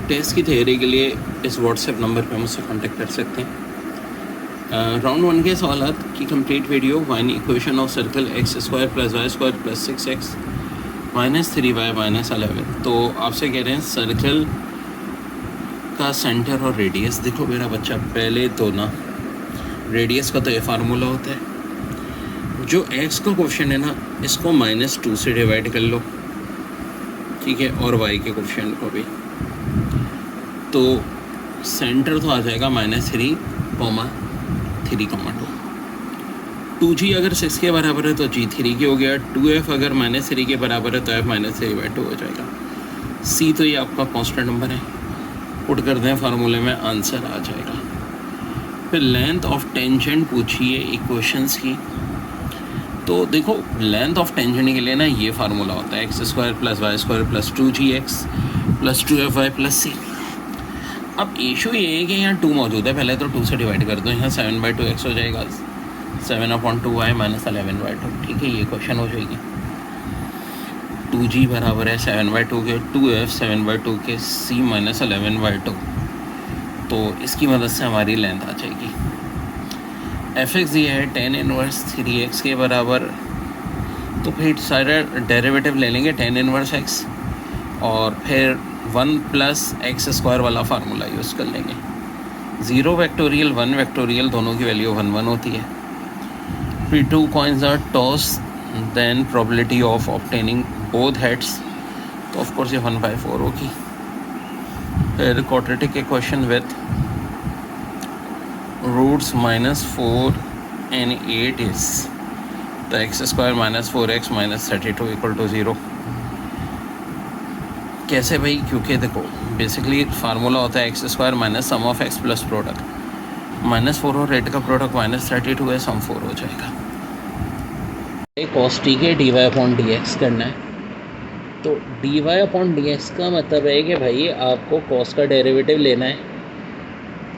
Test की तैयारी के लिए इस व्हाट्सएप नंबर पर मुझसे कांटेक्ट कर सकते हैं। राउंड 1 के सवालात की कंप्लीट वीडियो वाइन equation of circle x square plus y square plus 6x minus 3y minus 11। तो आपसे कह रहे हैं सर्कल का सेंटर और रेडियस। देखो मेरा बच्चा, पहले तो ना रेडियस का तो ये फार्मूला होता है, जो x का कोफिशिएंट है ना इसको -2 से डिवाइड कर लो, ठीक है, और y के कोफिशिएंट को भी। तो सेंटर तो आ जाएगा -3, 3,2। 2g अगर 6 के बराबर है तो g 3 के हो गया। 2f अगर -3 के बराबर है तो f -3/2 हो जाएगा। c तो ये आपका कांस्टेंट नंबर है, पुट कर दें फार्मूले में, आंसर आ जाएगा। फिर लेंथ ऑफ टेंजेंट पूछिए इक्वेशंस की। तो देखो लेंथ ऑफ टेंजेंट के लिए ना ये फार्मूला होता है x square plus y square plus 2gx plus 2fy plus c। अब इशू ये है कि यहाँ 2 मौजूद है, पहले तो 2 से डिवाइड कर दो, यहाँ 7/2x हो जाएगा, 7/2y माइनस 11/2, ठीक है, ये क्वेश्चन हो जाएगी। 2g बराबर है 7/2 के, 2f 7/2 के, c माइनस 11/2। तो इसकी मदद से हमारी लेंथ आ जाएगी। fx ये है tan इनवर्स 3x के बराबर, तो फिर सारा डेरिवेटिव ले लेंगे tan इनवर्स x, और फिर 1 प्लस एक्स स्क्वायर वाला फार्मूला यूज़ कर लेंगे। 0 वैक्टोरियल 1 वैक्टोरियल दोनों की वैल्यू 1 होती है। फिर 2 coins are toss, then probability of obtaining both heads, तो ऑफ कोर्स ये 1/4 होगी। फिर quadratic equation with roots -4 and 8 is, तो एक्स स्क्वायर -4x -32 = 0। कैसे भाई? क्योंकि देखो बेसिकली फार्मूला होता है x square minus sum of x plus product, -4 और 8 का प्रोडक्ट -32 है, सम 4 हो जाएगा। cos t के dy/dx करना है। तो dy/dx का मतलब है कि भाई आपको cos का डेरिवेटिव लेना है,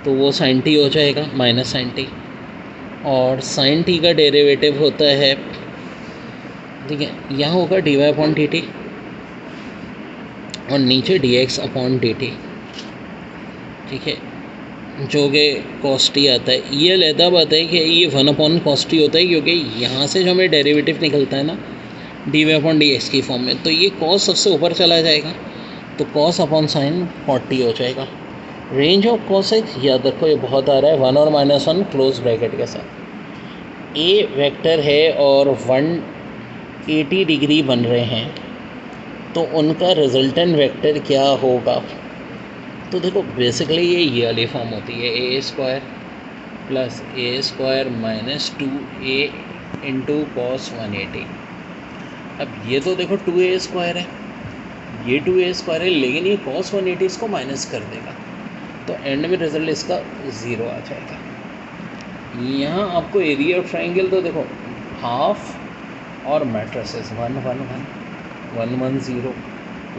तो वो sin t हो जाएगा -sin t, और sin t का डेरिवेटिव होता है, ठीक है, यहाँ होगा dy/dt और नीचे dx/dt, ठीक है, जो कि cos t आता है। ये अलहदा बात है कि ये 1/cos t होता है, क्योंकि यहाँ से जो हमें डेरिवेटिव निकलता है ना dy/dx की फॉर्म में, तो ये cos सबसे ऊपर चला जाएगा, तो cos/sin 40 हो जाएगा। रेंज ऑफ cos x याद रखो, ये बहुत आ रहा है 1 और -1 क्लोज ब्रैकेट के साथ। ए वेक्टर है और 180 डिग्री बन रहे हैं, तो उनका रिजल्टेंट वेक्टर क्या होगा? तो देखो बेसिकली ये वाली फॉर्म होती है a² plus a² minus 2a into cos 180। अब ये तो देखो 2a² है, ये 2a² है, लेकिन ये cos 180 इसको माइनस कर देगा, तो एंड में रिजल्ट इसका 0 आ जाएगा। यहाँ आपको एरिया ऑफ ट्राइंगल तो देखो हाफ और मैट्रिसेस 1 1 1 1 1 0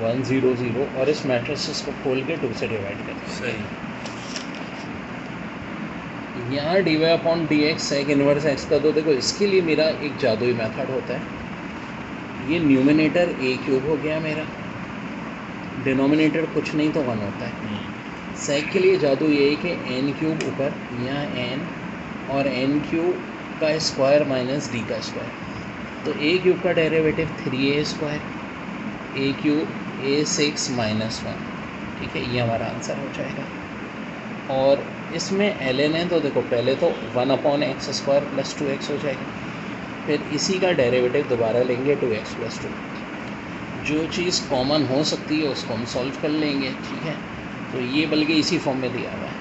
1 0 0, और इस मैट्रिसेस को खोल के 2 से डिवाइड कर सही। यहाँ dy/dx सेक इनवर्स x का, तो देखो इसके लिए मेरा एक जादुई मेथड होता है। ये न्यूमिनेटर a³ हो गया मेरा, डिनोमिनेटर कुछ नहीं तो 1 होता है। सेक के लिए जादू ये है कि n³ ऊपर, यहाँ n और n³ का स्क्वायर माइनस d का स्क्वायर, तो a³ का डेरिवेटिव 3a², a³ a6 -1, ठीक है, ये हमारा आंसर हो जाएगा। और इसमें ln है, तो देखो पहले तो 1/x² प्लस 2x हो जाएगा, फिर इसी का डेरिवेटिव दोबारा लेंगे 2x प्लस 2। जो चीज़ कॉमन हो सकती है उसको हम सॉल्व कर लेंगे, ठीक है। तो ये बल्कि इसी फॉर्म में दिया हुआ है।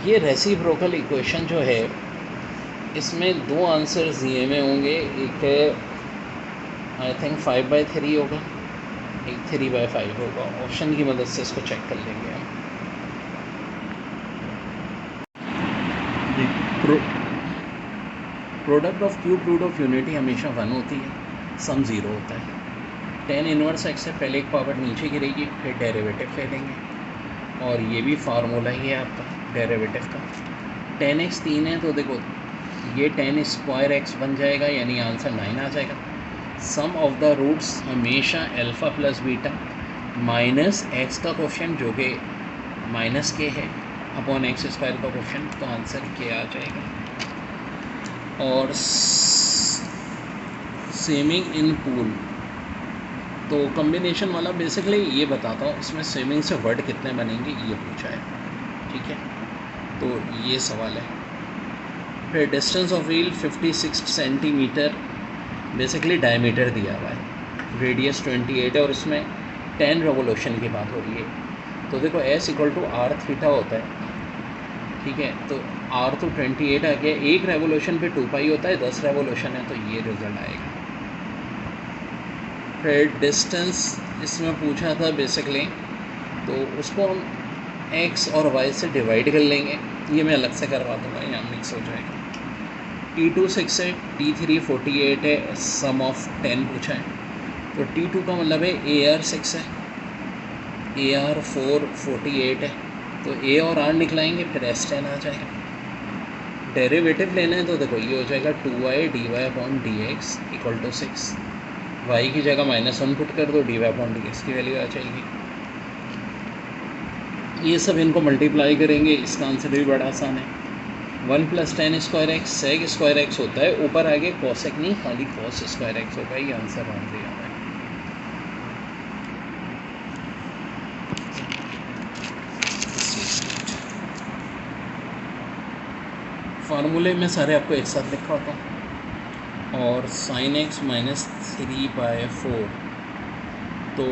ये रेसिप्रोकल इक्वेशन जो है, इसमें 2 आंसर्स दिए हुए होंगे, एक आई थिंक 5/3 होगा, एक 3/5 होगा। ऑप्शन की मदद से इसको चेक कर लेंगे हम। Product of cube root of unity हमेशा 1 होती है, सम 0 होता है। tan इनवर्स x से पहले एक पावर नीचे गिरेगी, फिर डेरिवेटिव ले लेंगे, और ये भी फार्मूला ही है आपका डेरिवेटिव का। tan x 3 है, तो देखो ये tan² x बन जाएगा, यानी आंसर 9 आ जाएगा। सम ऑफ द रूट्स हमेशा alpha plus beta minus x का क्वेश्चन जो कि माइनस के है अपॉन एक्स स्क्वायर का क्वेश्चन, तो आंसर के आ जाएगा। और स्विमिंग इन पूल, तो कॉम्बिनेशन वाला बेसिकली ये बताता हूँ, इसमें स्विमिंग से वर्ड कितने बनेंगे ये पूछा है, ठीक है, तो ये सवाल है। फिर distance of wheel 56 centimetre, basically diameter दिया हुआ है, रेडियस 28 है और इसमें 10 रेवोल्यूशन की बात हो रही है। तो देखो S = r थीटा होता है, ठीक है, तो r तो 28 आ गया, एक रेवोल्यूशन पे 2 पाई होता है, 10 रेवोल्यूशन है, तो ये रिजल्ट आएगा। फिर डिस्टेंस इसमें पूछा था बेसिकली, तो उसको हम x और y से डिवाइड कर लेंगे, ये मैं अलग से करवा दूँगा, यहाँ मिक्स हो जाएगा। T2 6 है, T3 48 है, सम ऑफ 10 पूछा है, तो T2 का मतलब है AR 6 है, AR 4 48 है, तो A और R निकलाएंगे, फिर S10 आ जाएगा। डेरिवेटिव लेना है तो देखो ये हो जाएगा 2y dy/dx = 6, y की जगह -1 पुट कर दो, dy/dx की वैल्यू आ जाएगी। ये सब इनको मल्टीप्लाई करेंगे, इसका आंसर भी बड़ा आसान है। 1 + tan square x sec square x होता है, ऊपर आगे cosec नहीं, खाली cos स्क्वायर x होगा, ये आंसर आंसर आता है। फार्मूले में सारे आपको एक साथ लिखा होता हूँ। और sin x - 3/4, तो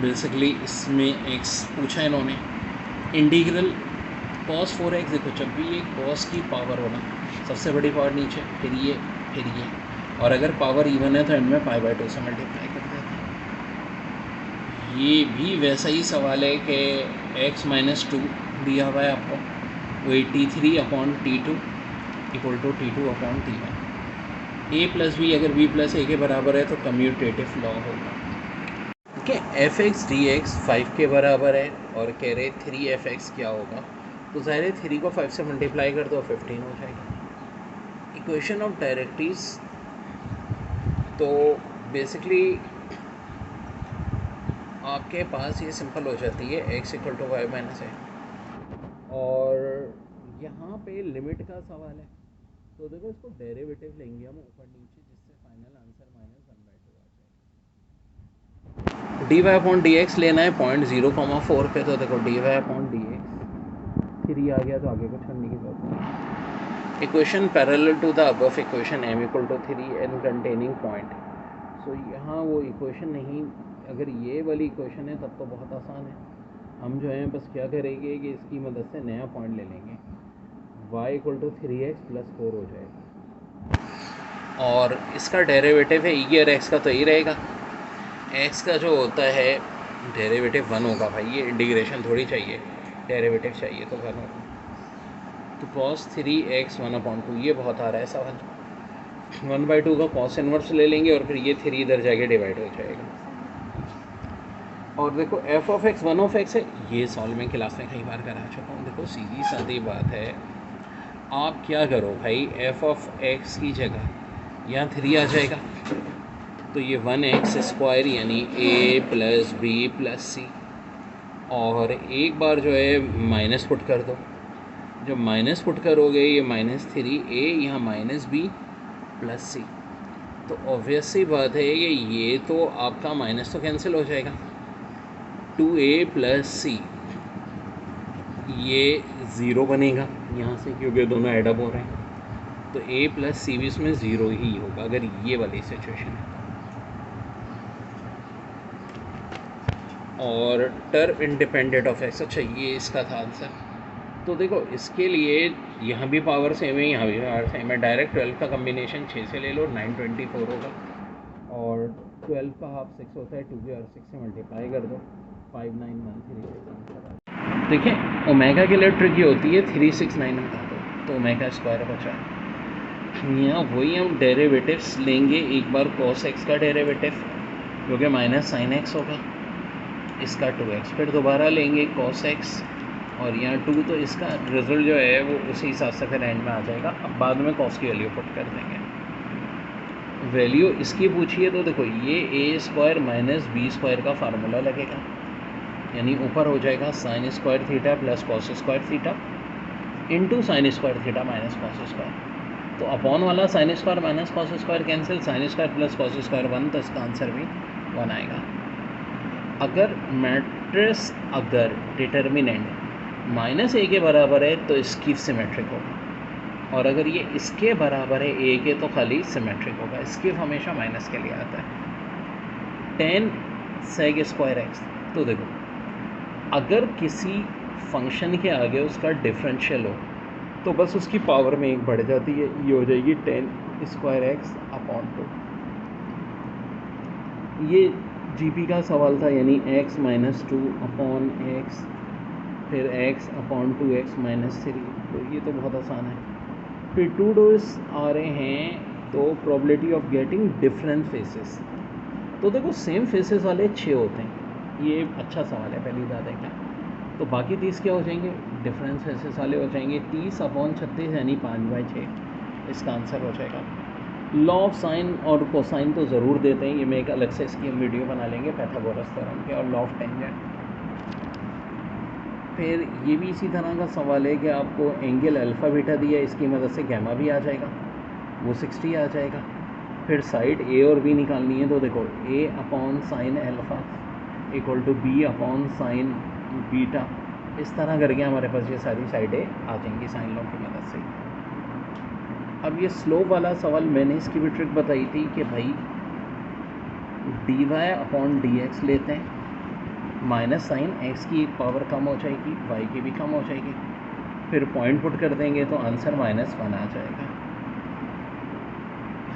बेसिकली इसमें x पूछा है इन्होंने। इंटीग्रल cos 4x, देखो जब भी ये cos की पावर होना, सबसे बड़ी पावर नीचे, फिर ये, और अगर पावर इवन है तो एंड में π/2 से मल्टीप्लाई कर देते हैं। ये भी वैसा ही सवाल है कि x - 2 दिया हुआ है आपको, वही T3/T2 = T2/T1। a + b अगर b + a के बराबर है तो कम्यूटेटिव लॉ होगा, ठीक है। f(x) dx 5 के बराबर है और कह रहे 3f(x) क्या होगा, तो ज़ाहिर है 3 को 5 से मल्टीप्लाई कर दो, 15 हो जाएगा। इक्वेशन ऑफ डायरेक्ट्रिक्स, तो बेसिकली आपके पास ये सिंपल हो जाती है, x = y - a, और यहाँ पे लिमिट का सवाल है, तो देखो इसको डेरिवेटिव लेंगे हम ऊपर नीचे, जिससे फाइनल आंसर -1/2 आ जाएगा। dy/dx लेना है 0.0,4 पे, तो देखो dy/dx 3 आ गया, तो आगे कुछ करने की जरूरत नहीं। Equation parallel to the above equation m = 3 and containing point, so यहाँ वो इक्वेशन नहीं, अगर ये वाली इक्वेशन है तब तो बहुत आसान है। हम जो है बस क्या करेंगे कि इसकी मदद से नया पॉइंट ले लेंगे, y = 3x + 4 हो जाएगा, और इसका डेरिवेटिव है e और x का, तो ये रहेगा। x का जो होता है डेरिवेटिव 1 होगा भाई, ये इंटीग्रेशन थोड़ी चाहिए, डेरिवेटिव चाहिए तो 1 होगा। तो cos 3x 1/2, ये बहुत आ रहा है सवाल। 1/2 का cos इनवर्स ले लेंगे और फिर ये 3 इधर जाके डिवाइड हो जाएगा। और देखो f(x) 1(x) है, ये सॉल्व में क्लास में कई बार करा चुका हूँ। देखो सीधी सादी बात है, आप क्या करो भाई, f(x) की जगह यहाँ 3 आ जाएगा, तो ये 1x² यानी a + b + c, और एक बार जो है माइनस पुट कर दो, जब माइनस पुट करोगे ये -3a यहाँ -b + c, तो ऑब्वियस सी बात है कि ये तो आपका माइनस तो कैंसिल हो जाएगा, 2a + c, ये 0 बनेगा यहाँ से, क्योंकि दोनों एडअप हो रहे हैं, तो a + c भी इसमें 0 ही होगा अगर ये वाली सिचुएशन है। और टर्म इंडिपेंडेंट ऑफ x, अच्छा ये इसका था आंसर। तो देखो इसके लिए यहाँ भी पावर सेम है, यहाँ भी पावर सेम है, डायरेक्ट 12 का कम्बिनेशन 6 से ले लो, 924 होगा, और 12 का हाफ 6 होता है, 2 और 6 से मल्टीप्लाई कर दो, 59136। देखिए ओमेगा के लिए ट्रिकी होती है, 369 हटा दो तो ओमेगा स्क्वायर बचा। यहाँ वही हम डेरिवेटिव्स लेंगे, एक बार cos x का डेरिवेटिव जो कि -sin x होगा, इसका 2x, फिर दोबारा लेंगे cos x, और यहाँ 2, तो इसका रिजल्ट जो है वो उसी हिसाब से फिर एंड में आ जाएगा। अब बाद में cos की वैल्यू पुट कर देंगे। वैल्यू इसकी पूछिए तो देखो ये a² - b² का फार्मूला लगेगा, यानी ऊपर हो जाएगा sine square theta plus cos square theta into sine square theta minus cos square. तो अपॉन वाला sine square minus cos square cancel, sine square plus cos square 1, तो इसका आंसर भी 1 आएगा। अगर मैट्रिक्स अगर डिटर्मिनेंट -a के बराबर है तो इसकी सिमेट्रिक होगा, और अगर ये इसके बराबर है a के तो खाली सिमेट्रिक होगा। स्किप हमेशा माइनस के लिए आता है। tan sec स्क्वायर एक्स, तो देखो अगर किसी फंक्शन के आगे उसका डिफरेंशियल हो तो बस उसकी पावर में 1 बढ़ जाती है, ये हो जाएगी tan स्क्वायर एक्स अपॉन 2। ये जीपी का सवाल था, यानी x माइनस 2 अपॉन एक्स फिर x अपॉन 2x माइनस 3, तो ये तो बहुत आसान है। फिर 2 डोज आ रहे हैं तो probability of getting different phases, तो देखो सेम फेसेस वाले 6 होते हैं, ये अच्छा सवाल है पहली बात है क्या। तो बाकी 30 क्या हो जाएंगे, डिफरेंस फेसेस वाले हो जाएंगे। 30 अपॉन 36 यानी 5/6, इसका आंसर हो जाएगा। लॉ ऑफ साइन और कोसाइन तो ज़रूर देते हैं, ये मैं एक अलग से इसकी हम वीडियो बना लेंगे पाइथागोरस थ्योरम के, और लॉ ऑफ टेंजेंट। फिर ये भी इसी तरह का सवाल है कि आपको एंगल अल्फ़ा बीटा दिया है, इसकी मदद से गैमा भी आ जाएगा, वो 60 आ जाएगा। फिर साइड ए और बी निकालनी है, तो देखो a upon sine alpha equal to b upon sine beta, इस तरह करके हमारे पास ये सारी साइडें आ जाएंगी साइन लॉ की मदद से। अब ये स्लोप वाला सवाल मैंने इसकी भी ट्रिक बताई थी कि भाई dy अपॉन dx लेते हैं, माइनस साइन x की एक पावर कम हो जाएगी, y की भी कम हो जाएगी, फिर पॉइंट पुट कर देंगे तो आंसर -1 आ जाएगा।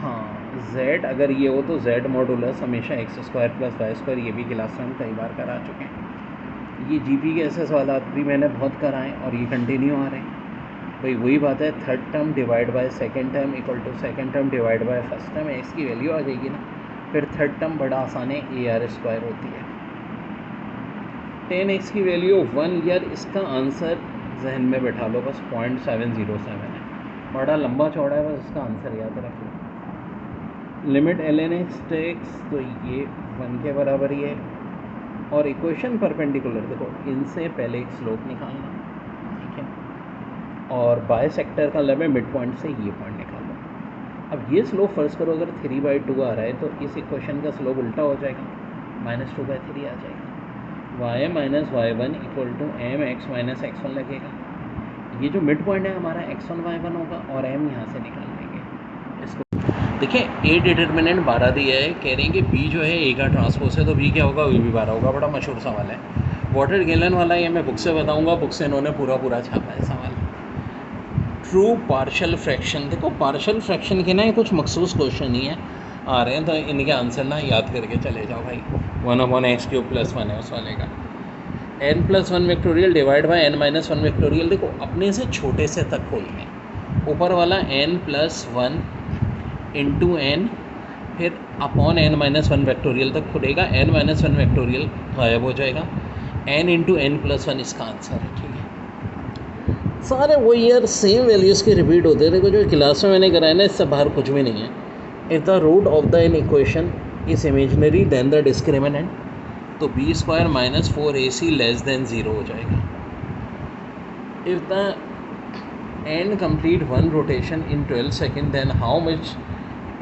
हाँ, z अगर ये हो तो z मॉडुलस हमेशा x² + y², ये भी क्लास में हम कई बार करा चुके हैं। ये जीपी के ऐसे सवाल भी मैंने बहुत कराए और ये कंटिन्यू आ रहे हैं। भाई वही बात है, third term divide by second term equal to second term divide by first term, x की वैल्यू आ जाएगी ना। फिर थर्ड टर्म बड़ा आसान है, AR² होती है। 10x की वैल्यू 1, यार इसका आंसर जहन में बैठा लो बस, 0.707 है, बड़ा लंबा चौड़ा है, बस इसका आंसर याद रख लो। लिमिट ln x टेक्स, तो ये 1 के बराबर ही है। और इक्वेशन परपेंडिकुलर, देखो इनसे पहले एक स्लोप निकालना, ठीक है, और बाइसेक्टर का लब है मिड पॉइंट से ये पॉइंट निकालो। अब ये स्लोप फर्स्ट करो, अगर 3/2 आ रहा है तो इस इक्वेशन का स्लोप उल्टा हो जाएगा, -2/3 आ जाएगा। y minus y1 equal to mx minus x1 लगेगा। ये जो मिड पॉइंट है हमारा x1 y1 होगा, और m यहाँ से निकाल लेंगे इसको। देखिए a डिटर्मिनेंट 12 दिया है, कह रहे हैं कि b जो है a का ट्रांसपोज है, तो b क्या होगा, v भी 12 होगा। बड़ा मशहूर सवाल है, वाटर गैलन वाला, ये मैं बुक से बताऊँगा, बुक से इन्होंने पूरा छापा है सवाल। ट्रू पार्शल फ्रैक्शन, देखो पार्शल फ्रैक्शन के ना ये कुछ मखसूस क्वेश्चन ही है आ रहे हैं, तो इनके आंसर ना याद करके चले जाओ भाई। 1/x³ + 1 है उस वाले का। n+1 vectorial divide by n-1 vectorial, देखो अपने से छोटे से तक खोलते हैं। ऊपर वाला n+1 इंटू n, फिर अपॉन n-1 वेक्टोरियल तक खुलेगा, n-1 वेक्टोरियल गायब हो जाएगा, n इंटू n+1 इसका आंसर है, ठीक है। सारे वही यार सेम वैल्यूज़ के रिपीट होते हैं। देखो जो क्लास में मैंने कराया ना, इससे बाहर कुछ भी नहीं है। If the root of the an equation is imaginary then the discriminant, तो b² - 4ac <0 हो जाएगा। If the an complete 1 rotation in 12 second then how much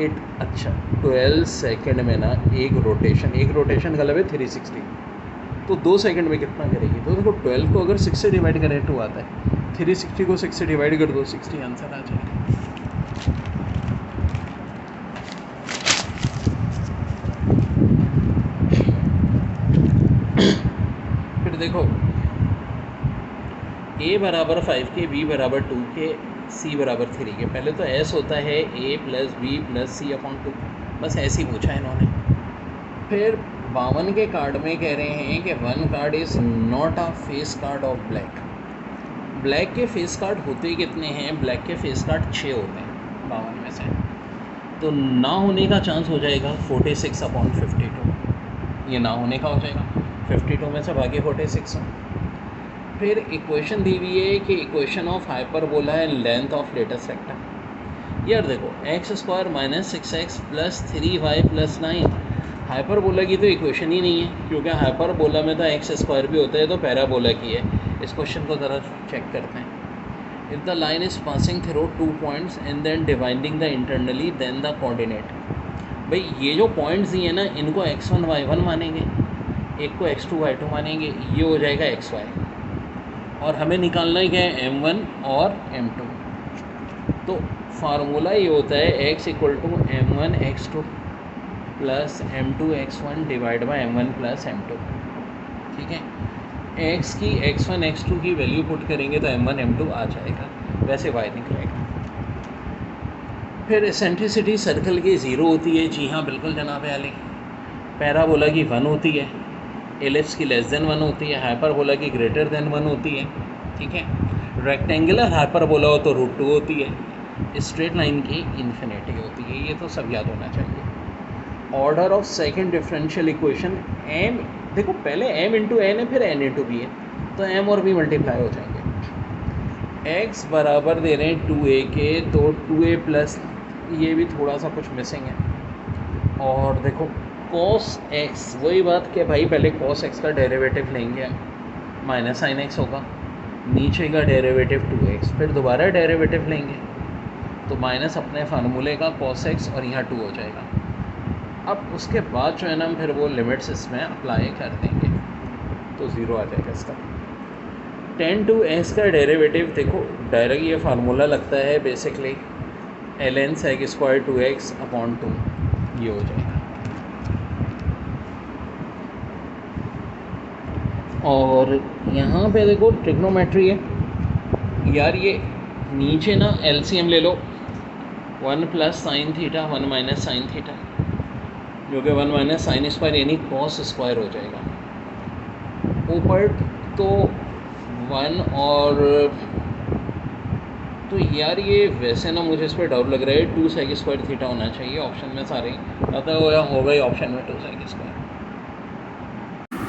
it, अच्छा 12 सेकेंड में ना एक रोटेशन का मतलब है 360, तो 2 सेकंड में कितना करेगी, तो देखो 12 को अगर 6 से डिवाइड करें 2 आता है, 360 को 6 से डिवाइड कर दो, 60 आंसर आ जाएगा। फिर देखो a बराबर 5 के, b बराबर 2 के, c बराबर 3 के। पहले तो s होता है a + b + c/2, बस ऐसे ही पूछा है इन्होंने। फिर 52 के कार्ड में कह रहे हैं कि 1 card is not a face card of black. Black के फेस कार्ड होते कितने हैं, ब्लैक के फेस कार्ड 6 होते हैं 52 में से, तो ना होने का चांस हो जाएगा 46/52, ये ना होने का हो जाएगा, 52 में से बाकी 46 हो। फिर इक्वेशन दी हुई है कि इक्वेशन ऑफ हाइपरबोला है लेंथ ऑफ लेटेस्ट सेक्टर। यार देखो x² - 6x + 3y + 9, हाइपरबोला की तो इक्वेशन ही नहीं है, क्योंकि हाइपरबोला में तो एक्स स्क्वायर भी होता है, तो पैराबोला की है। इस क्वेश्चन को ज़रा चेक करते हैं। If the line is passing through 2 points and then dividing the internally then the coordinate. भाई ये जो पॉइंट्स दिए हैं ना, इनको x1 y1 मानेंगे, एक को x2 y2 मानेंगे, ये हो जाएगा xy। और हमें निकालना ही क्या है, m1 और m2। तो फार्मूला ये होता है x = m1 x2 plus m2 x1 divide by m1 plus m2। ठीक है, x की x1 x2 की वैल्यू पुट करेंगे तो m1 m2 आ जाएगा, वैसे y निकलेगा। फिर एसेंट्रिसिटी सर्कल की 0 होती है, जी हाँ बिल्कुल जनाब आली। पैराबोला की 1 होती है, एलिप्स की <1 होती है, हाइपरबोला की <1 होती है। ठीक है, रेक्टेंगुलर हाइपरबोला हो तो √2 होती है, स्ट्रेट लाइन की इन्फिनिटी होती है। ये तो सब याद होना चाहिए। Order of second differential equation m, देखो पहले m इंटू n है, फिर n इंटू b है, तो m और b मल्टीप्लाई हो जाएंगे। x बराबर दे रहे हैं 2a के, तो 2a प्लस ये भी थोड़ा सा कुछ मिसिंग है। और देखो cos x, वही बात कि भाई पहले cos x का डेरिवेटिव लेंगे, माइनस साइन x होगा, नीचे का डेरिवेटिव 2x, फिर दोबारा डेरिवेटिव लेंगे तो माइनस अपने फार्मूले का cos x और यहाँ 2 हो जाएगा। अब उसके बाद जो है ना, हम फिर वो लिमिट्स इसमें अप्लाई कर देंगे तो 0 आ जाएगा इसका। tan 2x का डेरिवेटिव देखो डायरेक्ट ये फार्मूला लगता है basically ln sec square 2x upon 2, ये हो जाएगा। और यहाँ पे देखो ट्रिग्नोमेट्री है यार, ये नीचे ना LCM ले लो, 1 plus sine theta 1 minus sine theta, जो कि 1 माइनस साइन स्क्वायर यानी कॉस स्क्वायर हो जाएगा। ऊपर तो 1 और तो यार ये वैसे ना मुझे इस पर डाउट लग रहा है 2 सेक स्क्वायर थीटा होना चाहिए ऑप्शन में सारे, अतः होगा ही ऑप्शन में 2 सेक स्क्वायर।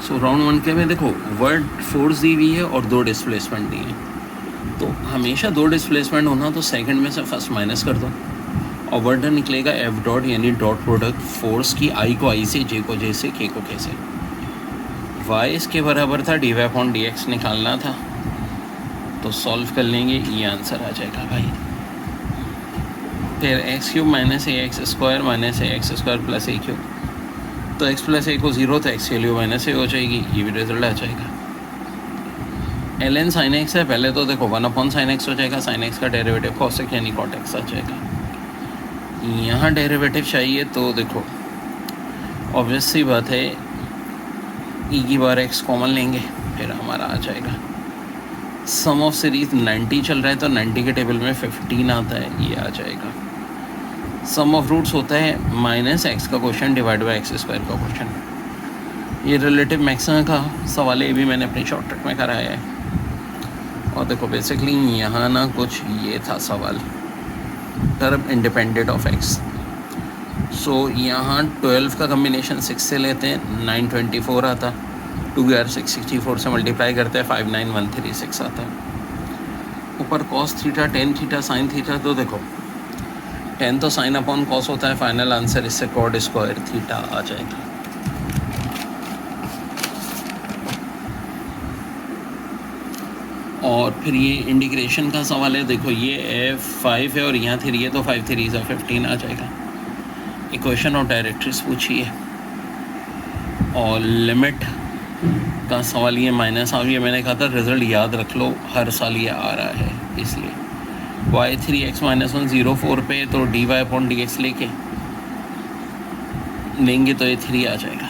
सो राउंड 1 के में देखो वर्ड फोर्स दी हुई है और 2 डिस्प्लेसमेंट दी है, तो हमेशा 2 डिस्प्लेसमेंट होना तो सेकंड में से फर्स्ट माइनस कर दो और वर्ड निकलेगा एफ डॉट, यानी डॉट प्रोडक्ट फोर्स की आई को आई से, जे को जे से, के को के से। वाई इसके बराबर था dy/dx निकालना था, तो सॉल्व कर लेंगे, ये आंसर आ जाएगा भाई। फिर x³ minus ax² minus ax² plus a³, तो x प्लस a को 0, तो x की वैल्यू माइनस a हो जाएगी, ये भी रिजल्ट आ जाएगा। ln sin x है, पहले तो देखो 1/sin x हो जाएगा, sin x का डेरिवेटिव cos x यानी cot x आ जाएगा। यहाँ डेरिवेटिव चाहिए तो देखो ऑब्वियस सी बात है e⁻x कॉमन लेंगे, फिर हमारा आ जाएगा। सम ऑफ सीरीज 90 चल रहा है तो 90 के टेबल में 15 आता है, ये आ जाएगा। सम ऑफ रूट्स होता है माइनस x का क्वेश्चन डिवाइड बाई x² का क्वेश्चन। ये रिलेटिव मैक्सिमम का सवाल है, ये भी मैंने अपनी शॉर्ट ट्रिक में कराया है। और देखो बेसिकली यहाँ ना कुछ ये था सवाल, टर्म इंडिपेंडेंट ऑफ x। सो यहाँ 12 का कम्बिनेशन 6 से लेते हैं, 924 आता, 2 यार 664 से मल्टीप्लाई करते हैं, 59136 आता। ऊपर cos theta, tan theta, sin theta, तो देखो tan तो sin अपॉन cos होता है, फाइनल आंसर इससे cot स्क्वायर थीटा आ जाएगा। और फिर ये इंटीग्रेशन का सवाल है, देखो ये f5 है और यहाँ 3 है, तो 5 3 से 15 आ जाएगा। इक्वेशन ऑफ डायरेक्ट्रिक्स पूछी है और लिमिट का सवाल ये माइनस आ गया। मैंने कहा था रिजल्ट याद रख लो, हर साल ये आ रहा है, इसलिए y3x - 1 0 4 पे तो dy/dx लेके लेंगे तो ये 3 आ जाएगा।